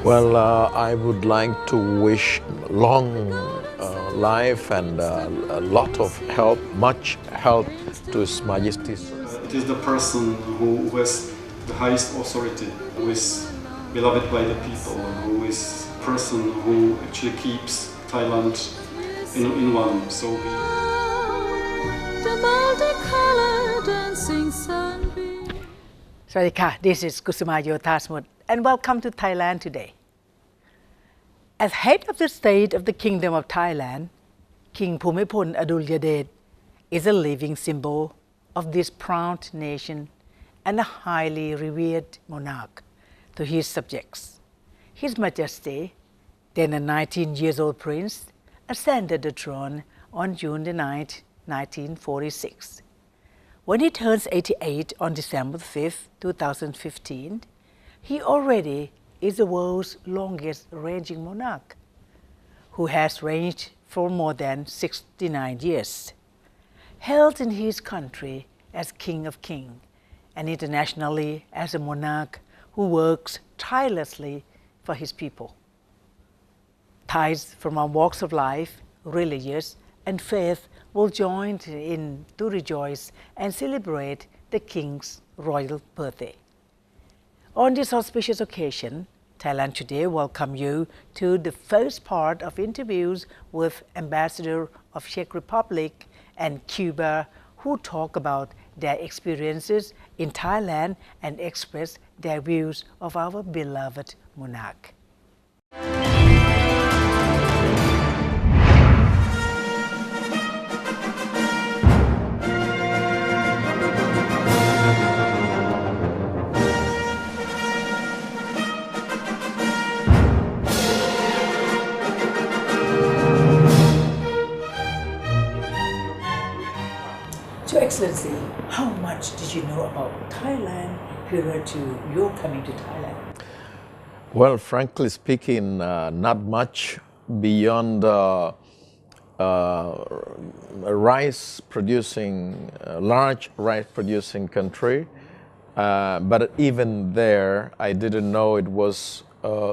Well, I would like to wish long life and a lot of health, much health to His Majesty. It is the person who has the highest authority, who is beloved by the people, who is the person who actually keeps Thailand in one. So the multicolored dancing sunbeam. สวัสดีค่ะ This is Kusuma Yothasmut and welcome to Thailand today. As head of the state of the Kingdom of Thailand, King Bhumibol Adulyadej is a living symbol of this proud nation and a highly revered monarch to his subjects. His Majesty, then a 19-year-old prince, ascended the throne on June 9, 1946. When he turns 88 on December 5, 2015, he already is the world's longest-reigning monarch, who has reigned for more than 69 years. Hailed in his country as King of Kings and internationally as a monarch who works tirelessly for his people. Thais from all walks of life, religious and faith will join in to rejoice and celebrate the King's royal birthday. On this auspicious occasion, Thailand Today welcome you to the first part of interviews with Ambassador of Czech Republic and Cuba who talk about their experiences in Thailand and express their views of our beloved monarch. Your Excellency, how much did you know about Thailand prior to your coming to Thailand? Well, frankly speaking, not much beyond a large rice-producing country. But even there, I didn't know it was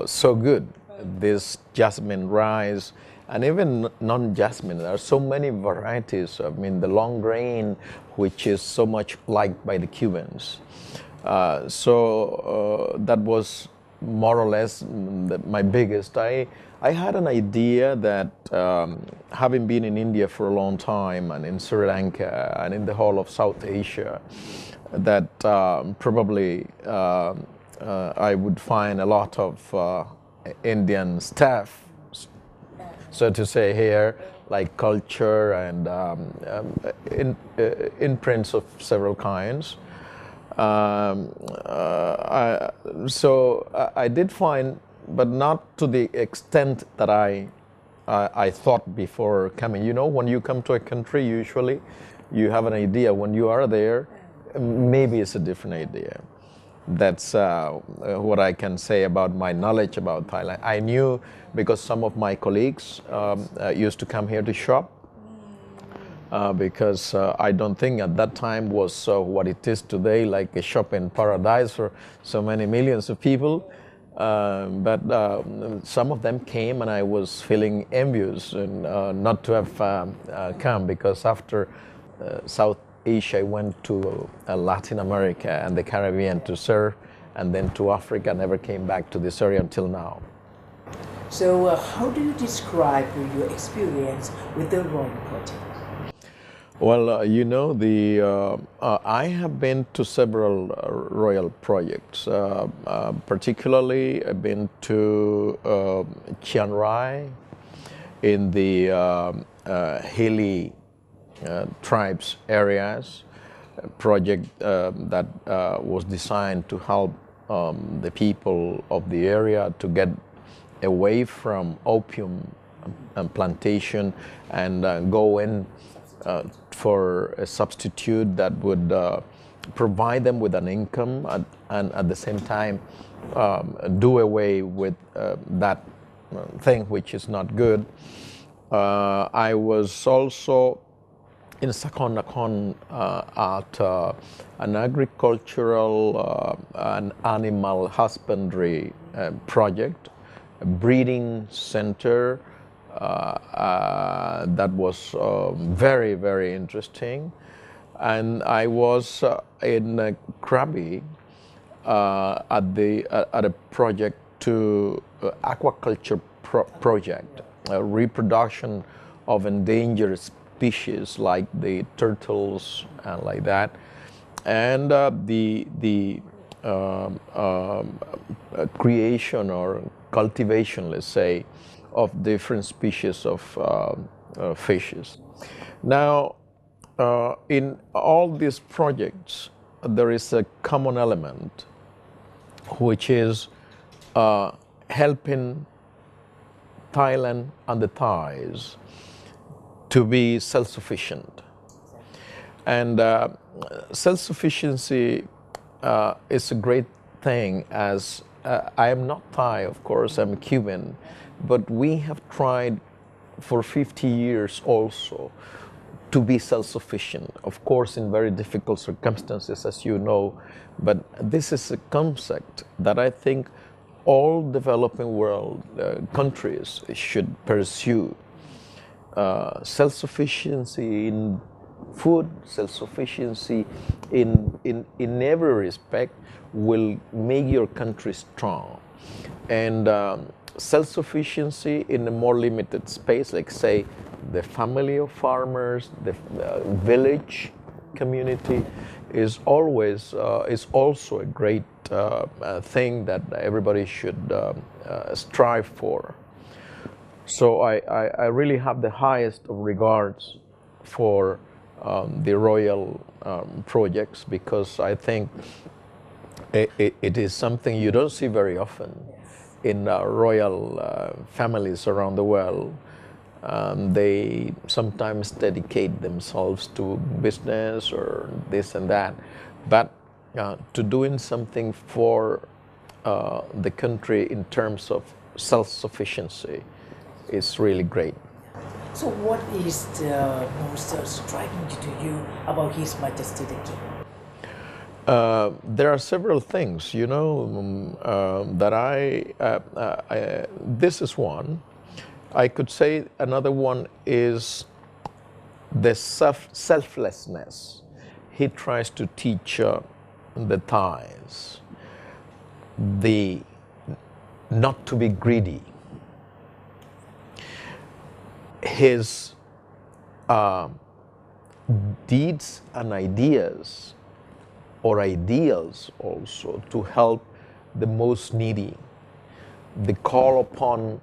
so good. This jasmine rice, and even non-jasmine, there are so many varieties. I mean, the long grain, which is so much liked by the Cubans. So that was more or less my biggest. I had an idea that having been in India for a long time and in Sri Lanka and in the whole of South Asia, that probably I would find a lot of Indian staff, so to say, here, like culture and imprints of several kinds. So I did find, but not to the extent that I thought before coming. You know, when you come to a country, usually you have an idea. When you are there, maybe it's a different idea. That's what I can say about my knowledge about Thailand. I knew because some of my colleagues used to come here to shop because I don't think at that time was what it is today, like a shopping paradise for so many millions of people. But some of them came and I was feeling envious and not to have come, because after South Asia, I went to Latin America and the Caribbean to serve, and then to Africa. Never came back to this area until now. So how do you describe your experience with the royal project? Well, you know, I have been to several royal projects. Particularly, I've been to Chiang Rai in the hilly tribes areas, a project that was designed to help the people of the area to get away from opium and plantation and go in for a substitute that would provide them with an income and at the same time do away with that thing which is not good. I was also in Sakon Nakhon at an agricultural and animal husbandry project breeding center that was very, very interesting. And I was in Krabi at a project to aquaculture project, reproduction of endangered species like the turtles and like that, and the creation or cultivation, let's say, of different species of fishes. Now, in all these projects, there is a common element, which is helping Thailand and the Thais to be self-sufficient. And self-sufficiency is a great thing, as I am not Thai, of course, I'm Cuban, but we have tried for 50 years also to be self-sufficient, of course in very difficult circumstances, as you know, but this is a concept that I think all developing world countries should pursue. Self-sufficiency in food, self-sufficiency in every respect will make your country strong. And self-sufficiency in a more limited space, like say the family of farmers, the village community, is always is also a great thing that everybody should strive for. So I really have the highest of regards for the royal projects, because I think it is something you don't see very often in royal families around the world. They sometimes dedicate themselves to business or this and that, but to doing something for the country in terms of self-sufficiency is really great. So what is the most striking to you about His Majesty the King? There are several things, you know, that this is one. I could say another one is the selflessness. He tries to teach the Thais not to be greedy. His deeds and ideas or ideals also to help the most needy. The call upon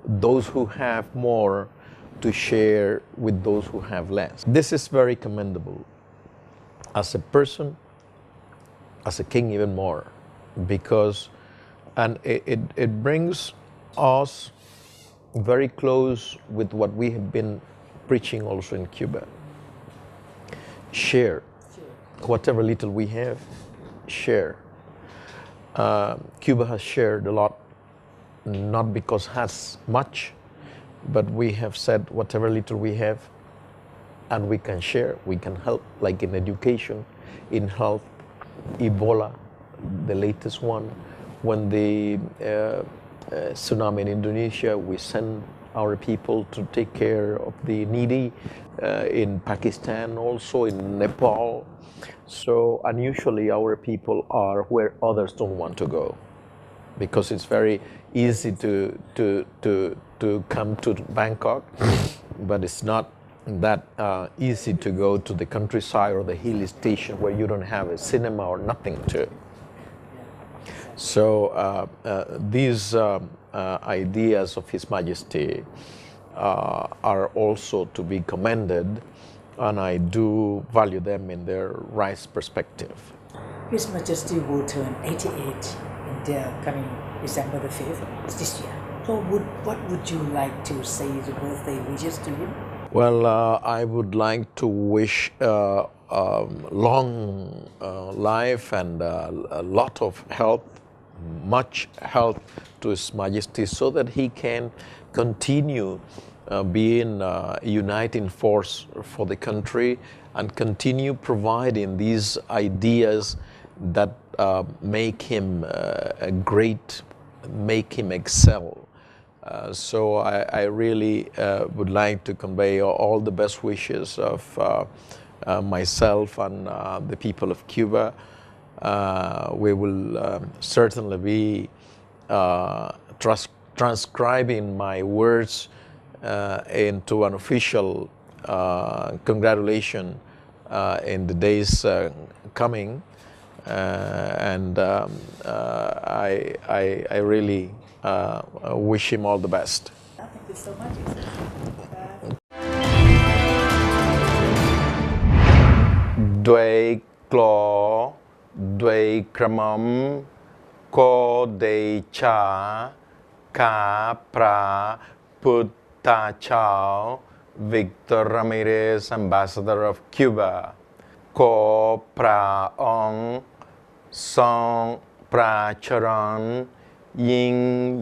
those who have more to share with those who have less. This is very commendable as a person, as a king even more, because it brings us very close with what we have been preaching also in Cuba. Share. Whatever little we have, share. Cuba has shared a lot, not because it has much, but we have said whatever little we have and we can share, we can help, like in education, in health, Ebola, the latest one. When the tsunami in Indonesia, we send our people to take care of the needy, in Pakistan also, in Nepal. So unusually our people are where others don't want to go, because it's very easy to come to Bangkok, but it's not that easy to go to the countryside or the hill station where you don't have a cinema or nothing to. So these ideas of His Majesty are also to be commended, and I do value them in their right perspective. His Majesty will turn 88 in the coming December the 5th this year. So what would you like to say the birthday wishes to him? Well, I would like to wish long life and a lot of health, much health to His Majesty, so that he can continue being a uniting force for the country and continue providing these ideas that make him great, make him excel So I really would like to convey all the best wishes of myself and the people of Cuba. We will certainly be transcribing my words into an official congratulation in the days coming, and I really wish him all the best. Thank you so much. ด้วยกลอด้วยกระหม่อมก็ได้ชาข้าพระพุทธเจ้า Victor Ramirez, Ambassador of Cuba ขอพระองค์ทรงประชวรยิ่ง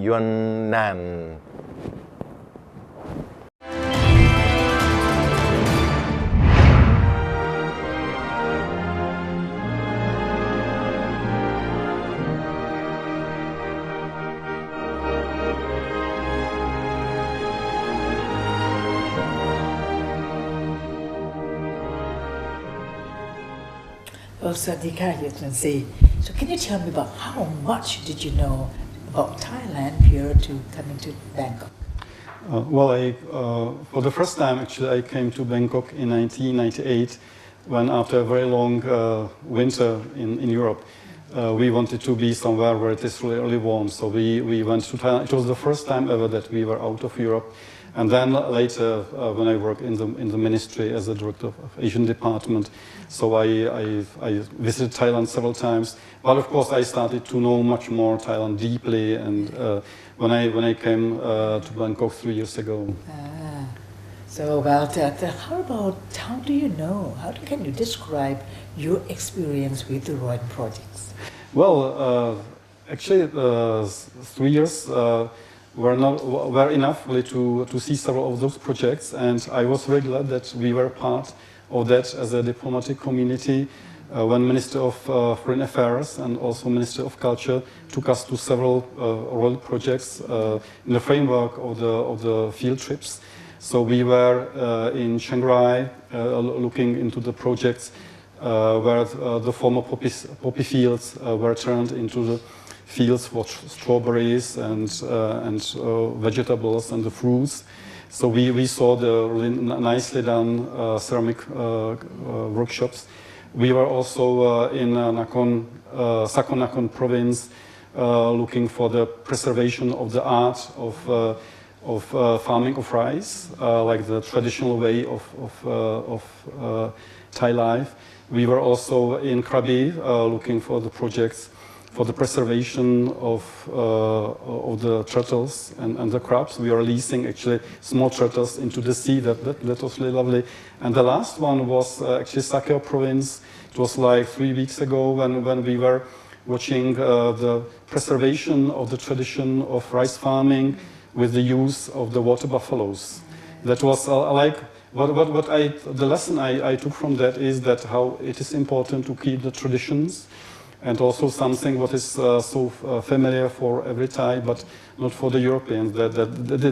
ยืนนาน Well, Sadika Excellency, so can you tell me about how much did you know about Thailand prior to coming to Bangkok? For the first time, actually, I came to Bangkok in 1998, when after a very long winter in Europe, we wanted to be somewhere where it is really, really warm. So we went to Thailand. It was the first time ever that we were out of Europe. And then later, when I worked in the ministry as a director of Asian department, so I visited Thailand several times. But of course, I started to know much more Thailand deeply. And when I came to Bangkok 3 years ago. So about that, how do you know? Can you describe your experience with the Royal projects? Well, actually, 3 years were enough really to see several of those projects, and I was very glad that we were part of that as a diplomatic community. When Minister of Foreign Affairs and also Minister of Culture took us to several royal projects in the framework of the field trips. So we were in Chiang Rai looking into the projects where the former poppy fields were turned into the fields for strawberries and vegetables and the fruits. So we saw the really nicely done ceramic workshops. We were also in Sakon Nakhon province looking for the preservation of the art of farming of rice, like the traditional way of Thai life. We were also in Krabi looking for the projects for the preservation of the turtles and the crabs. We are releasing actually small turtles into the sea. That was really lovely. And the last one was actually Sakeo province. It was like 3 weeks ago when we were watching the preservation of the tradition of rice farming with the use of the water buffaloes. That was like the lesson I took from that is that how it is important to keep the traditions, and also something what is so familiar for every Thai, but not for the Europeans. That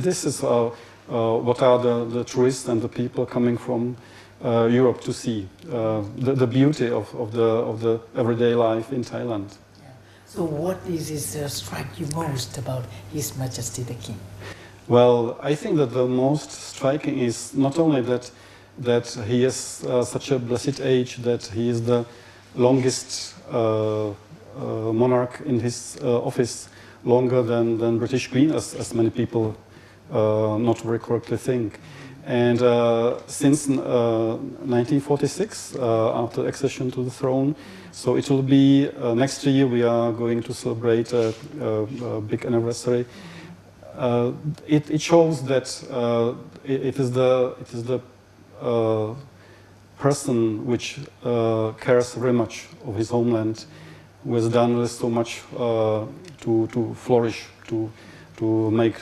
this is what are the tourists and the people coming from Europe to see the beauty of the everyday life in Thailand. Yeah. So what strike you most about His Majesty the King? Well, I think that the most striking is not only that he has such a blessed age, that he is the longest monarch in his office, longer than British Queen, as many people not very correctly think. And since 1946, after accession to the throne, so it will be next year we are going to celebrate a big anniversary. It shows that it is the person which cares very much of his homeland, who has done so much to flourish, to make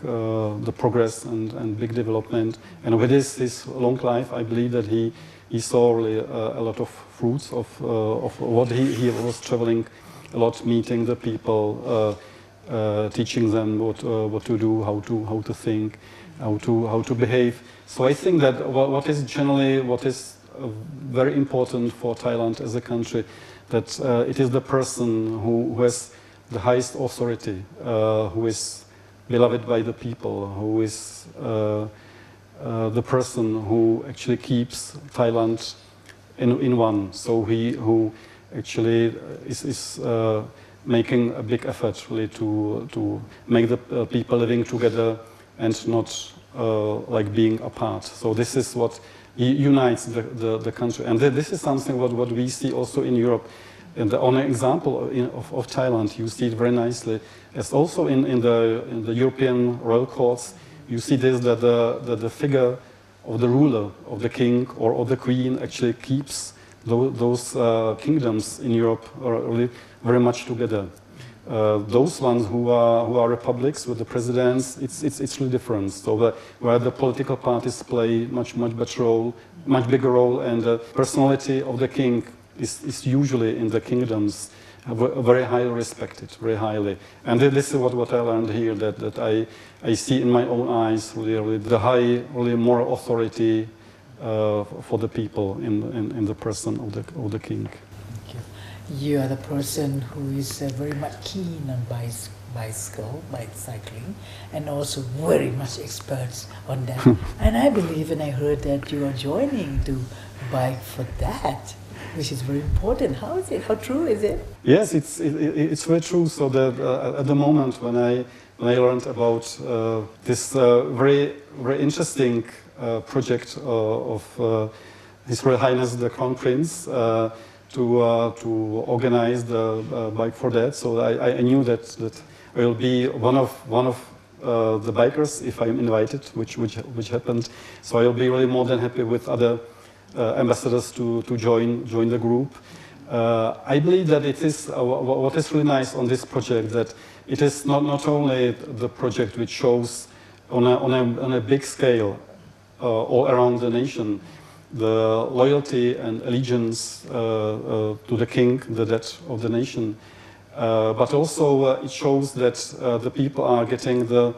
the progress and big development. And with his long life, I believe that he saw really a lot of fruits of what he was traveling a lot, meeting the people, teaching them what to do, how to think, how to behave. So I think that what is very important for Thailand as a country, that it is the person who has the highest authority, who is beloved by the people, who is the person who actually keeps Thailand in one. So who actually is making a big effort really to make the people living together and not like being apart. So this is what unites the country, and this is something what we see also in Europe. And on an example of Thailand, you see it very nicely, as also in the European royal courts. You see this, that the figure of the ruler, of the king or of the queen, actually keeps those kingdoms in Europe really very much together. Those ones who are republics with the presidents, it's really different. So where the political parties play much bigger role, and the personality of the king is usually in the kingdoms very highly respected, very highly. And this is what I learned here, that I see in my own eyes really the high, really moral authority for the people in the person of the king. You are the person who is very much keen on bicycling, and also very much experts on that. And I believe, and I heard that you are joining to bike for that, which is very important. How is it? How true is it? Yes, it's very true. So that at the moment when I learned about this very interesting project of His Royal Highness the Crown Prince, to organize the bike for that. So I knew that I will be one of the bikers if I'm invited, which happened. So I'll be really more than happy with other ambassadors to join the group. I believe that it is what is really nice on this project, that it is not only the project which shows on a big scale all around the nation the loyalty and allegiance to the king, the dad of the nation, but also it shows that the people are getting the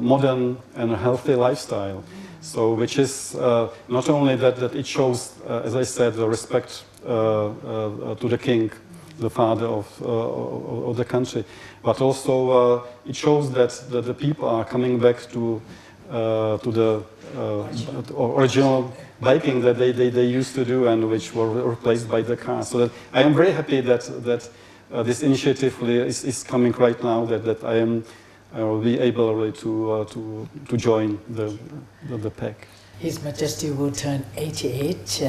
modern and healthy lifestyle. So, which is not only that it shows, as I said, the respect to the king, the father of the country, but also it shows that the people are coming back to the original biking that they used to do, and which were replaced by the car. So that I am very happy that this initiative really is coming right now. That I will be able really to join the pack. His Majesty will turn 88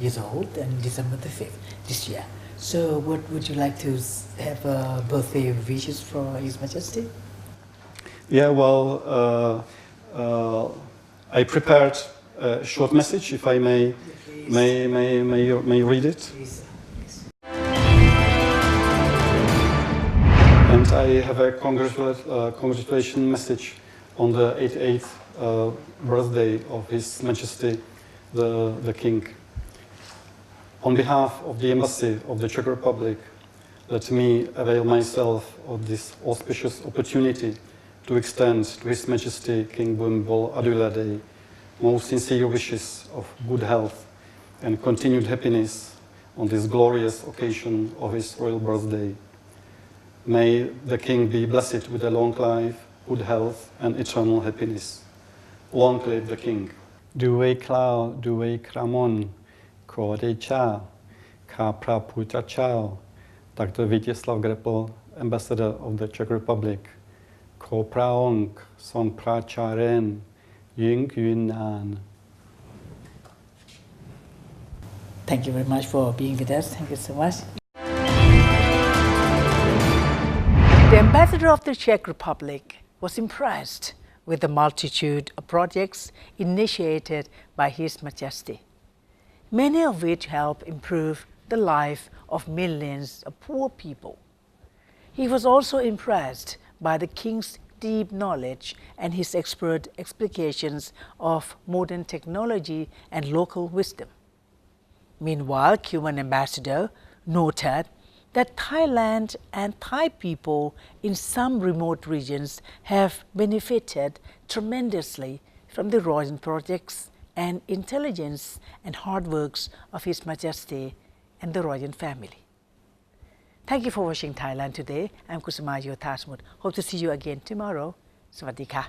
years old on December the 5th this year. So what would you like to have birthday wishes for His Majesty? Yeah, well, I prepared a short message, if I may read it. Please. And I have a congratulation message on the 88th birthday of His Majesty the King. On behalf of the Embassy of the Czech Republic, let me avail myself of this auspicious opportunity to extend to His Majesty King Bhumibol Adulyadej most sincere wishes of good health and continued happiness on this glorious occasion of his royal birthday. May the King be blessed with a long life, good health and eternal happiness. Long live the King. Due Clow, Due Kramon, Ko Decha, Ka Praputa Chao, Dr. Vítězslav Grepl, Ambassador of the Czech Republic, Ko Praong, Song Pracharen, Ying Yunnan. Thank you very much for being with us. Thank you so much. The ambassador of the Czech Republic was impressed with the multitude of projects initiated by His Majesty, many of which help improve the life of millions of poor people. He was also impressed by the King's deep knowledge and his expert explications of modern technology and local wisdom. Meanwhile, Cuban ambassador noted that Thailand and Thai people in some remote regions have benefited tremendously from the royal projects and intelligence and hard works of His Majesty and the royal family. Thank you for watching Thailand today. I'm Kusuma Yothasmut. Hope to see you again tomorrow. สวัสดีค่ะ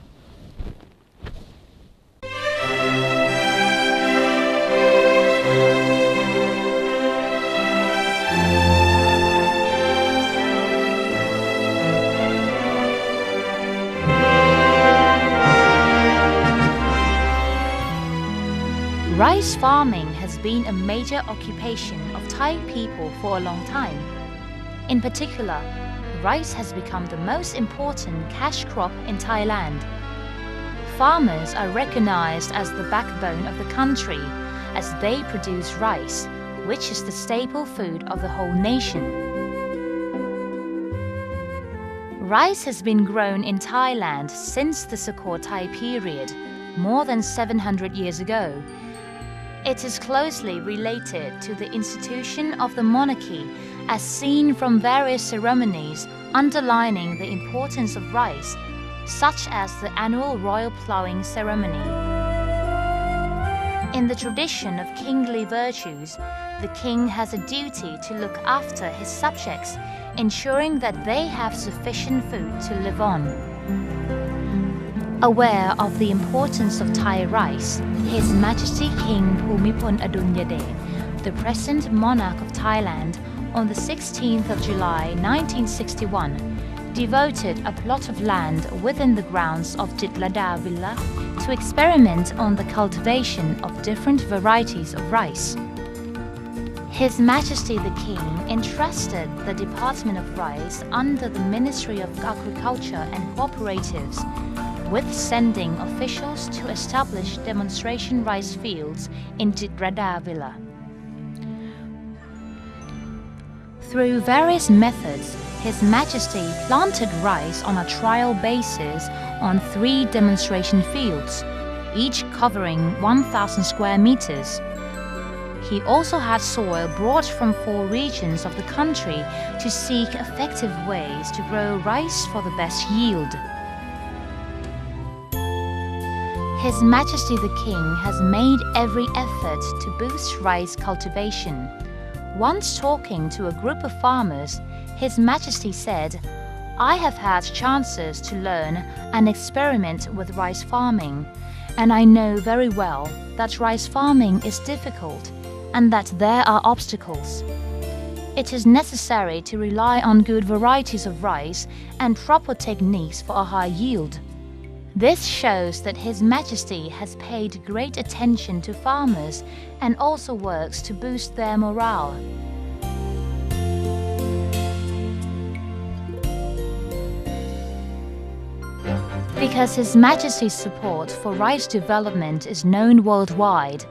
Rice farming has been a major occupation of Thai people for a long time. In particular, rice has become the most important cash crop in Thailand. Farmers are recognized as the backbone of the country as they produce rice, which is the staple food of the whole nation. Rice has been grown in Thailand since the Sukhothai period, more than 700 years ago. It is closely related to the institution of the monarchy as seen from various ceremonies underlining the importance of rice, such as the annual royal ploughing ceremony. In the tradition of kingly virtues, the king has a duty to look after his subjects, ensuring that they have sufficient food to live on. Aware of the importance of Thai rice, His Majesty King Bhumibol Adulyadej, the present monarch of Thailand, on the 16th of July 1961, devoted a plot of land within the grounds of Jitlada Villa to experiment on the cultivation of different varieties of rice. His Majesty the King entrusted the Department of Rice under the Ministry of Agriculture and Cooperatives with sending officials to establish demonstration rice fields in Jitlada Villa. Through various methods, His Majesty planted rice on a trial basis on 3 demonstration fields, each covering 1,000 square meters. He also had soil brought from 4 regions of the country to seek effective ways to grow rice for the best yield. His Majesty the King has made every effort to boost rice cultivation. Once talking to a group of farmers, His Majesty said, "I have had chances to learn and experiment with rice farming, and I know very well that rice farming is difficult and that there are obstacles. It is necessary to rely on good varieties of rice and proper techniques for a high yield. This shows that His Majesty has paid great attention to farmers and also works to boost their morale." Because His Majesty's support for rice development is known worldwide,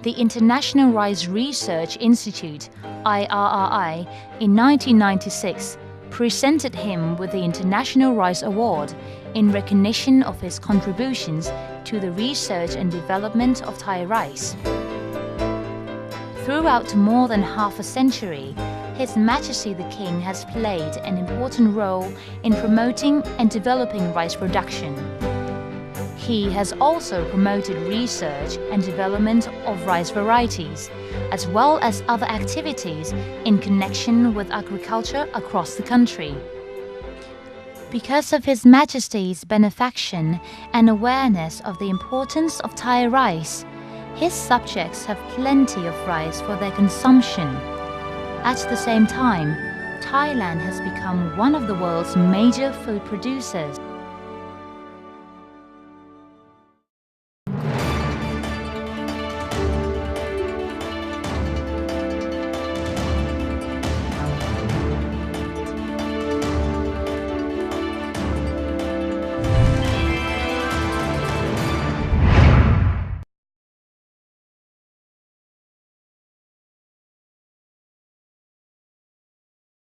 the International Rice Research Institute, IRRI, in 1996 presented him with the International Rice Award in recognition of his contributions to the research and development of Thai rice. Throughout more than half a century, His Majesty the King has played an important role in promoting and developing rice production. He has also promoted research and development of rice varieties, as well as other activities in connection with agriculture across the country. Because of His Majesty's benefaction and awareness of the importance of Thai rice, his subjects have plenty of rice for their consumption. At the same time, Thailand has become one of the world's major food producers.